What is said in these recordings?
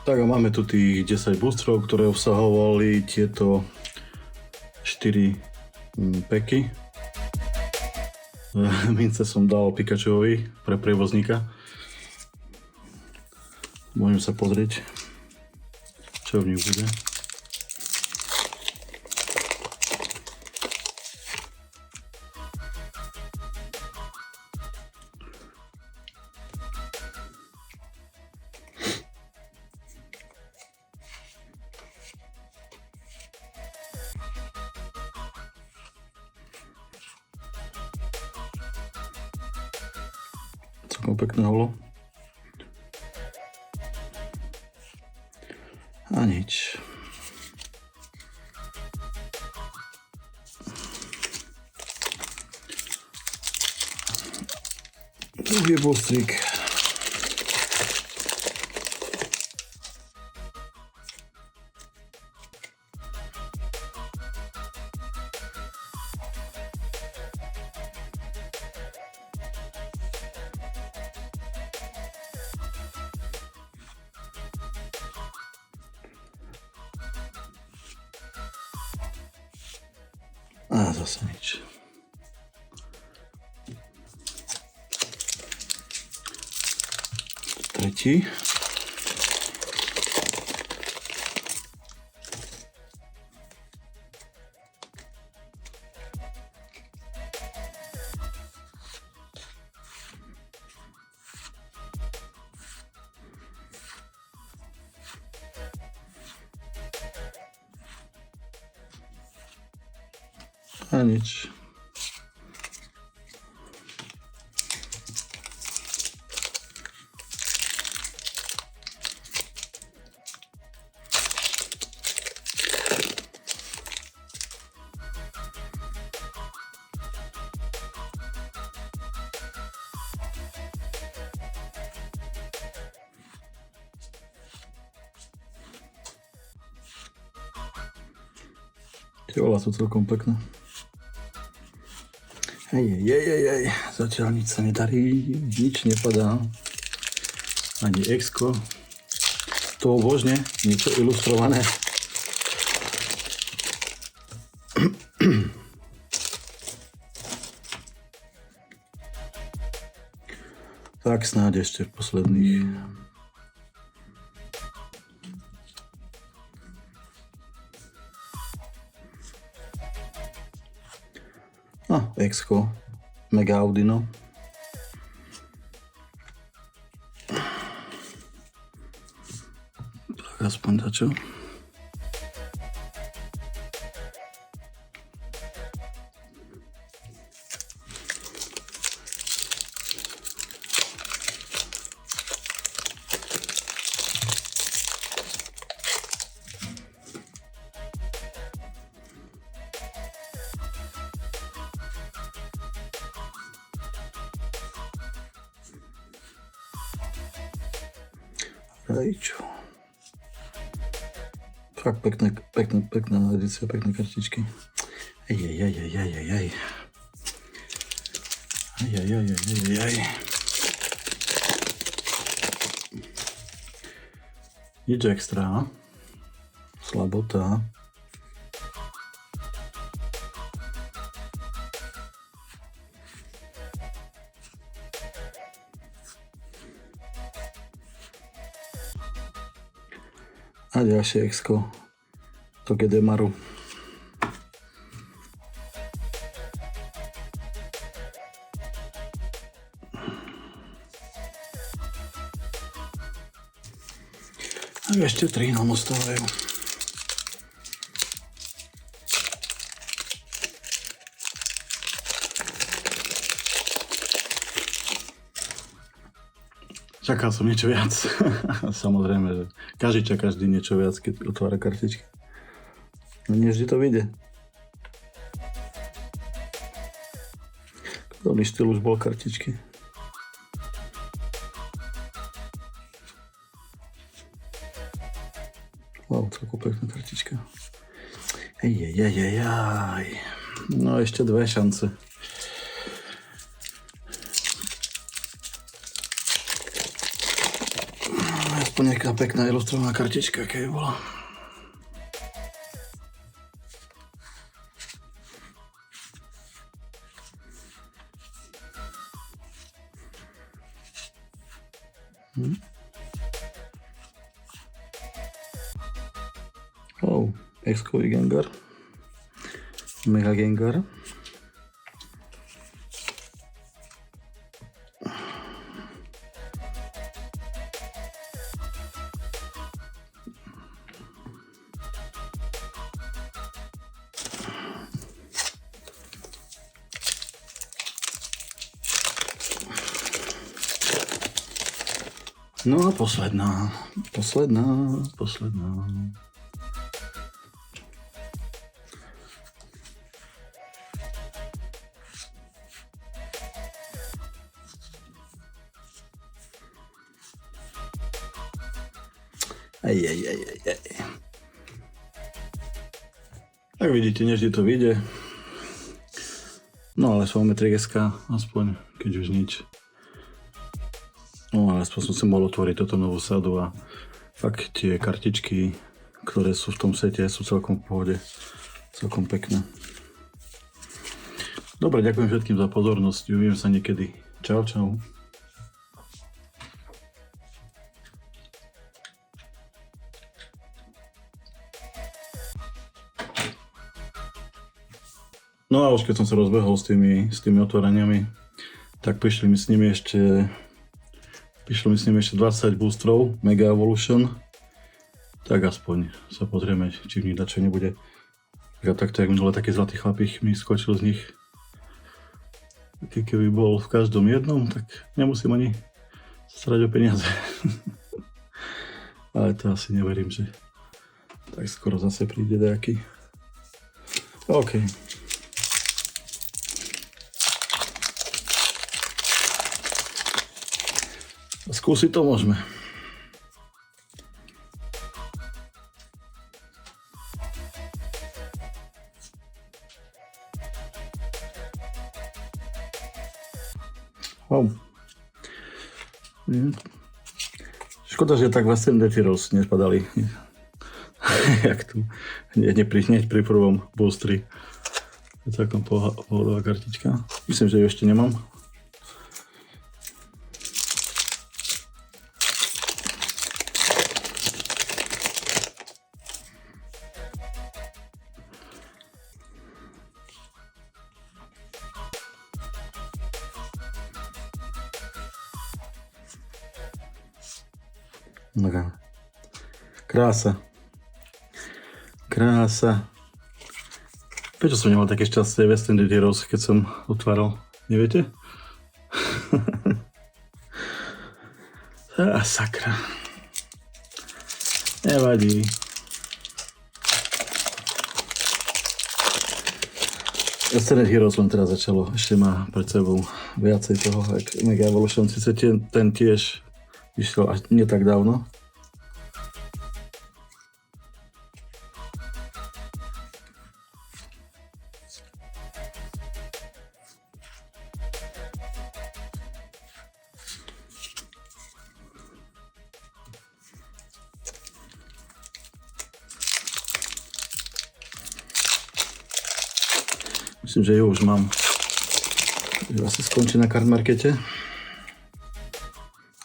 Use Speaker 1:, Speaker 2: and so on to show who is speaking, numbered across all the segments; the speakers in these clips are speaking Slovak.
Speaker 1: Tak a máme tu tých 10 boostrov, ktoré obsahovali tieto 4 peky. Mince som dal Pikachuovi pre prievozníka. Môžem sa pozrieť, čo v nich bude. Celkom pekné holo. A nič. Druhý bostrík. A zase nič. Tretí. A nič. Tie ola sú celkom pekné. Hej, zatiaľ nič sa nedarí, nič nepadá. Ani X-ko. To božne, niečo ilustrované. Tak snáď ešte v posledných. X-ko, Mega Audino. Tak aspoň dačo. Rajčo. Fakt pekná edícia, pekné kartičky. Ajajajajajajaj. Nič extra. Slabota. A ďalšie X-ko. Togedemaru. A ešte 3 nám ostávajú. Čakal som niečo viac. Samozrejme, že každý čaká vždy niečo viac, keď otvára kartičky. No nie vždy to vyjde. Podobný štýl už bol kartičky. Wow, celkom pekná kartička. No ešte 2 šance. Aspoň aspoň nejaká pekná ilustrovaná kartička, keď bola. X-kový Gengar. Mega Gengar. No a posledná. Aj. Tak vidíte, nevždy to vyjde. No ale máme 3GS, aspoň, keď už nič. No ale aspoň som si mohol otvoriť toto novú sadu a fakt tie kartičky, ktoré sú v tom sete, sú celkom v pohode. Celkom pekné. Dobre, ďakujem všetkým za pozornosť. Uvidíme sa niekedy. Čau. No a už keď som sa rozbehol s tými otváraniami, tak prišli mi s nimi ešte 20 boostrov Mega Evolution. Tak aspoň sa pozrieme, či v nich dačo nebude. Takto, jak minule taký zlatý chlapík mi skočil z nich. Keby bol v každom jednom, tak nemusím ani starať o peniaze. Ale to asi neverím, že tak skoro zase príde nejaký. OK. Skúsiť to môžeme. Wow. Škoda, že tak vlastne Defiros nespadali. Jak tu. Hneď pri prvom boostri. Je takom pohodová kartička. Myslím, že ju ešte nemám. Krása. Prečo som nemal také šťastie Western Heroes, keď som otváral? Neviete? Sakra. Nevadí. Western Heroes len teraz začalo. Ešte má pred sebou viacej toho, jak Mega Evolution. Sice ten tiež vyšiel až nie tak dávno. Myslím, že ju už mám. Že asi skončí na card markete.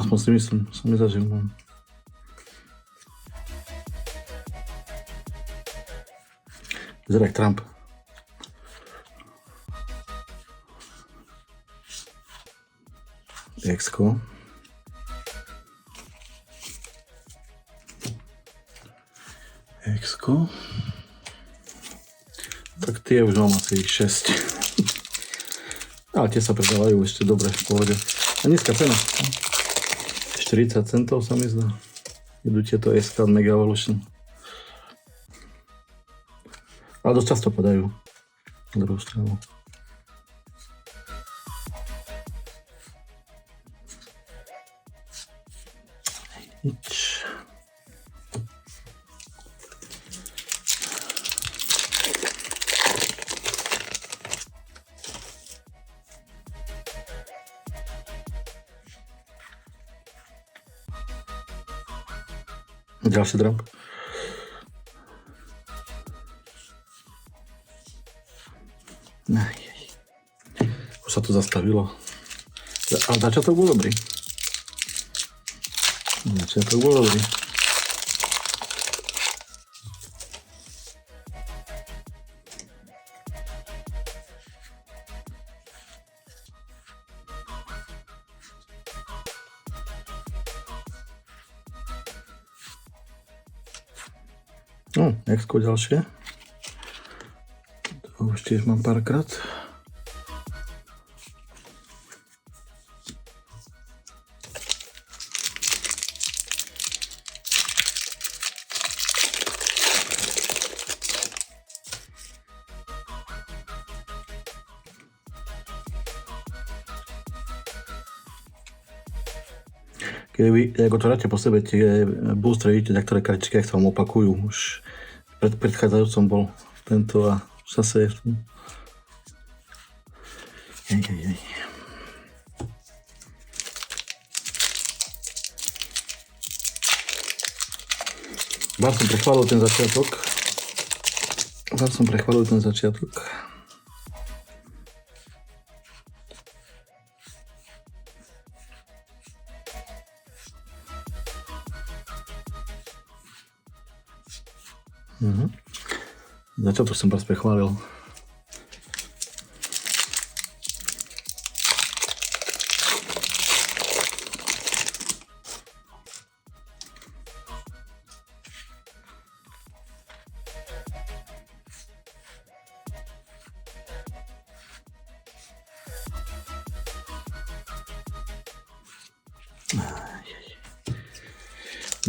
Speaker 1: Aspoň si myslím, som nezažil. Vyzerá jak Trump. X-ko. X-ko. Tak tie už mám asi 6. Ale tie sa predávajú ešte dobre, v pohode. A nízka cena. 40 centov sa mi zdá. Idú tieto SK Mega Evolution. Ale dosť často padajú. Na druhú stranu. Nič. Ďalší drop. Už sa to zastavilo. Ale začiatok bol dobrý. Začiatok bol dobrý. No, Exko ďalšie. To už tiež mám párkrát. Keď vy, ako to dáte po sebe, tie boostre, vidíte, niektoré kartičky, ak sa vám opakujú. Už pred predchádzajúcom bol tento a zase je v tom. Bar som prechválil ten začiatok. Začiatok som vás prechválil.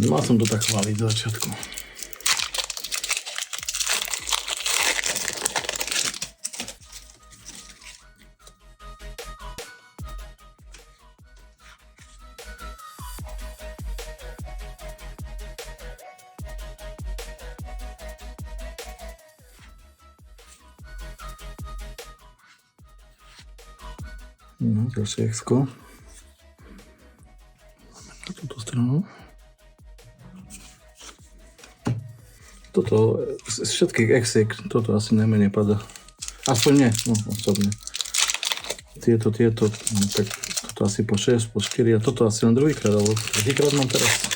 Speaker 1: Nemal som to tak chváliť do začiatku. Ďalšie Exko. Na túto stranu. Toto z všetkých exiek, toto asi najmenej pada. Aspoň nie, no osobne. Tieto, no, tak toto asi po 6, po 4 a toto asi len druhýkrát, alebo tretíkrát mám teraz.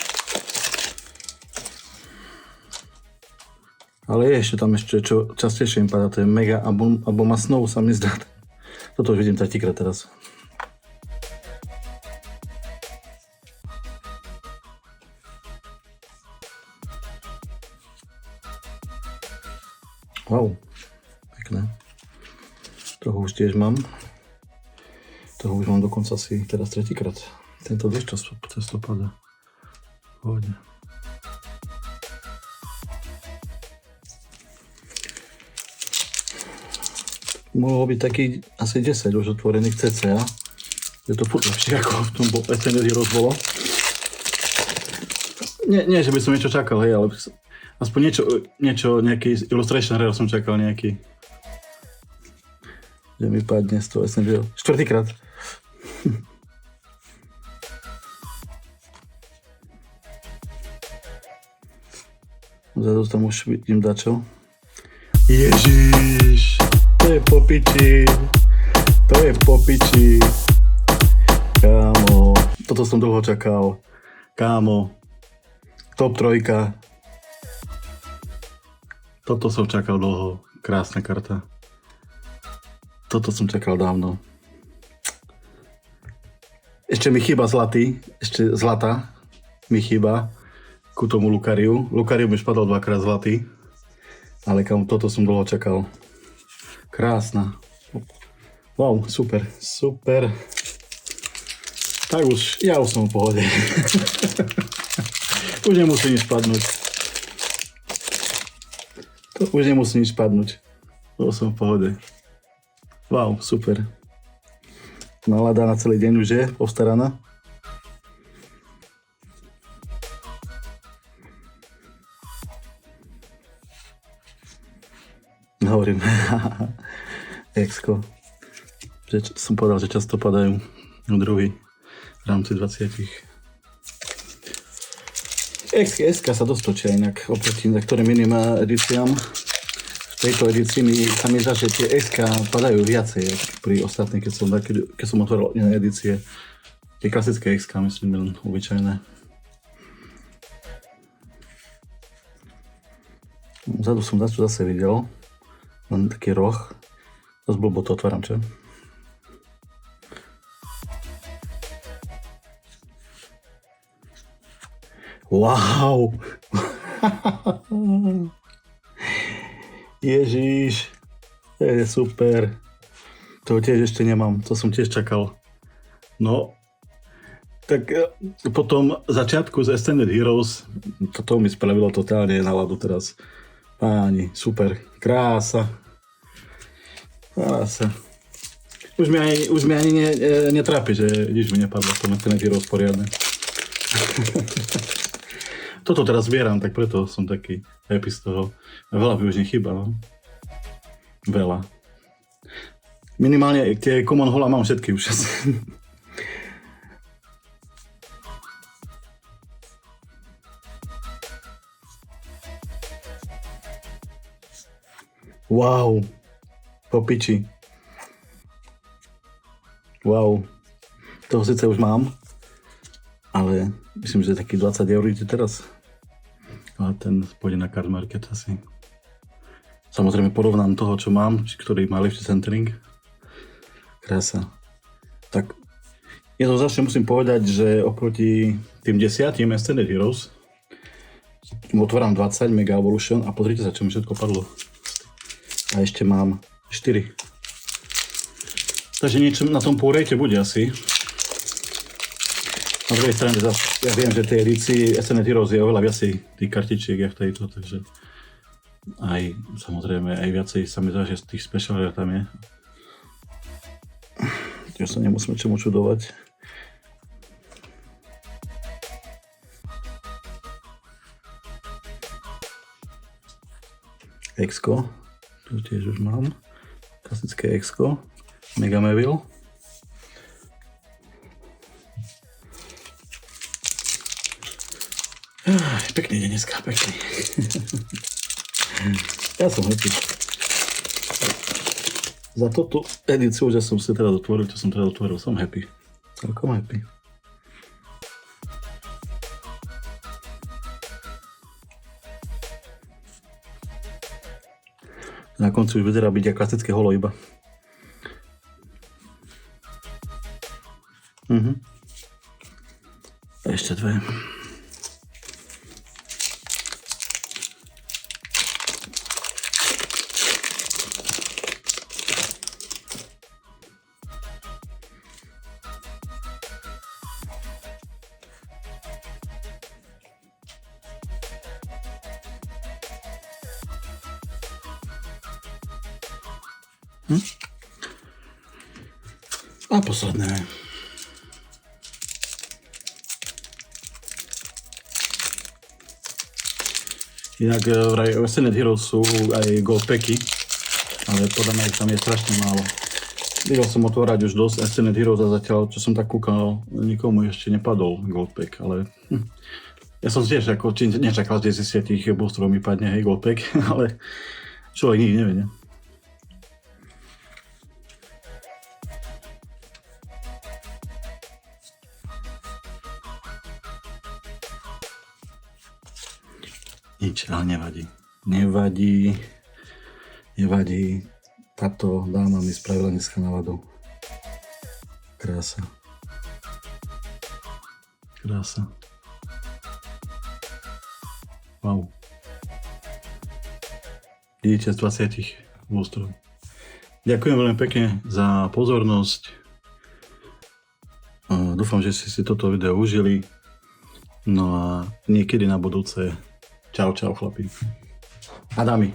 Speaker 1: Ale je ešte tam čo častejšie im padá, to je Mega Aboma Snow sa mi zdá. Toto už vidím tretíkrát teraz. Wow, pekné. Toho už tiež mám. Toho už mám dokonca asi teraz tretíkrát. Tento vieš, čo to padá. Pohodne. Mohlo byť takých asi 10 už otvorených cca. Je to furt lepšie ako v tom SNS Heroes bolo. Nie, že by som niečo čakal, hej, ale aspoň niečo, nejaký illustration rare som čakal nejaký. Že mi padne z toho SN Heroes. Štvrtýkrát. Zadu tam už vidím dačo. Ježiš! To je po piči. Kámo, toto som dlho čakal. Kámo, top 3. Toto som čakal dlho. Krásna karta. Toto som čakal dávno. Ešte mi chýba zlatý. Ešte zlata mi chýba ku tomu Lukariu. Lukariu mi už padol 2-krát zlatý. Ale kámo, toto som dlho čakal. Krásna. Wow, super. Tak ja už som v pohode. Už nemusí nič padnúť. To som v pohode. Wow, super. Nálada na celý deň už je postaraná. Hovorím. Exko. Som povedal, že často padajú druhý v rámci 20. SK sa dosť točia inak oproti niektorým iným edíciám. V tejto edícii sa mi zdá, že tie SK padajú viacej pri ostatných, keď som otvoril iné edície. Tie klasické SK, myslím, len obyčajné. Vzadu som zase videl, len taký roh. Dosť blbo to otváram, čo? Wow! Ježiš, to je super. To tiež ešte nemám, to som tiež čakal. No, tak po tom začiatku z Extended Heroes, toto mi spravilo totálne náladu teraz. Páni, super, krása. Krása. Už mi ani netrápi, že nič mi nepadlo v tom Extended Heroes poriadne. Toto teraz zbieram, tak preto som taký happy z toho. Veľa by už nechýba, no. Veľa. Minimálne tie Common Hola mám všetky už asi. Wow. Po piči. Wow. Toho síce už mám, ale myslím, že taký 20 eur ide teraz. A ten pôjde na card market asi. Samozrejme porovnám toho, čo mám, ktorý má lepší centering. Krása. Tak jednoznačne musím povedať, že oproti tým 10 Extended Heroes otváram 20 Mega Evolution a pozrite sa, čo mi všetko padlo. A ešte mám 4. Takže niečo na tom pôrejte bude asi. Na druhej strane ja viem, že tej edícii Extended Heroes je oveľa viacej tých kartičiek jak v tejto, takže aj samozrejme aj viacej sa mi zdá, že z tých special rare tam je. Takže sa nemusíme čomu čudovať. Exko, tu tiež už mám. Klasické Exko, Mega Mevil. Pekný deň dneska, pekný. Ja som happy. Za toto edíciu, že som si teraz otvoril, čo som teraz otvoril, som happy. Celkom happy. Na konci už vyzerá byť ako klasické holo iba. A ešte dve. A posledné. Inak vraj Extended Heroes sú aj gold packy, ale podľa mňa tam je strašne málo. Videl som otvárať už dosť Extended Heroes a zatiaľ, čo som tak kúkal, nikomu ešte nepadol gold pack, ale ja som tiež ako, nečakal, že z 10 boostrov mi padne gold pack, ale človek nikdy nevie, ne? Nič, ale nevadí. Nevadí. Táto dáma mi spravila dneska náladu. Krása. Wow. Vidíte z 20 boostrov. Ďakujem veľmi pekne za pozornosť. Dúfam, že ste si toto video užili. No a niekedy na budúce. Čau, chlapi. A dámy.